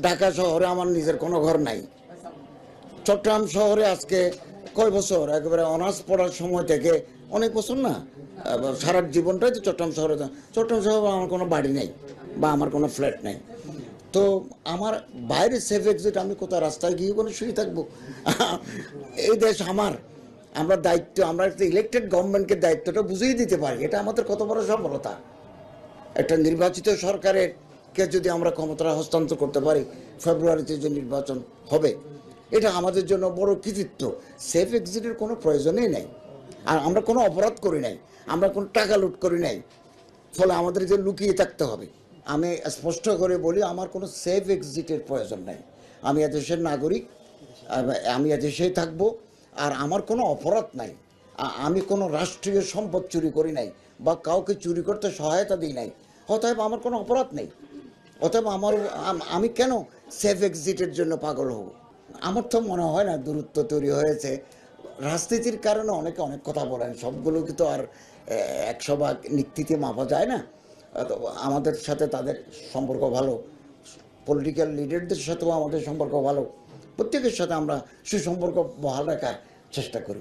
ঢাকা শহরে আমার নিজের কোনো ঘর নাই। চট্টগ্রাম শহরে আজকে কয় বছর, একেবারে অনার্স পড়ার সময় থেকে অনেক বছর না, সারা জীবনটাই তো চট্টগ্রাম শহরে। চট্টগ্রাম শহরে আমার কোনো বাড়ি নেই বা আমার কোনো ফ্ল্যাট নেই। তো আমার বাইরে সেফ এক্সিট, আমি কোথাও রাস্তায় গিয়ে কোনো শুয়ে থাকবো? এই দেশ আমার, আমরা দায়িত্ব, আমরা একটা ইলেকটেড গভর্নমেন্টকে দায়িত্বটা বুঝিয়ে দিতে পারি। এটা আমাদের কত বড় সফলতা। একটা নির্বাচিত সরকারের কে যদি আমরা ক্ষমতা হস্তান্তর করতে পারি, ফেব্রুয়ারিতে যে নির্বাচন হবে, এটা আমাদের জন্য বড় কৃতিত্ব। সেফ এক্সিটের কোনো প্রয়োজনই নেই। আর আমরা কোনো অপরাধ করি নাই, আমরা কোনো টাকা লুট করি নাই, ফলে আমাদের যে লুকিয়ে থাকতে হবে। আমি স্পষ্ট করে বলি, আমার কোনো সেফ এক্সিটের প্রয়োজন নাই। আমি এদেশের নাগরিক, আমি এদেশেই থাকবো। আর আমার কোনো অপরাধ নাই, আমি কোনো রাষ্ট্রীয় সম্পদ চুরি করি নাই বা কাউকে চুরি করতে সহায়তা দিই নাই। অতএব আমার কোনো অপরাধ নেই। অতএব আমি কেন সেফ এক্সিটের জন্য পাগল হব? আমার তো মনে হয় না দূরত্ব তৈরি হয়েছে। রাজনীতির কারণে অনেকে অনেক কথা বলেন, সবগুলো কিন্তু আর 100 ভাগ নিক্তিতে মাপা যায় না। তো আমাদের সাথে তাদের সম্পর্ক ভালো, পলিটিক্যাল লিডারদের সাথেও আমাদের সম্পর্ক ভালো। প্রত্যেকের সাথে আমরা সুসম্পর্ক বহাল রাখার চেষ্টা করি।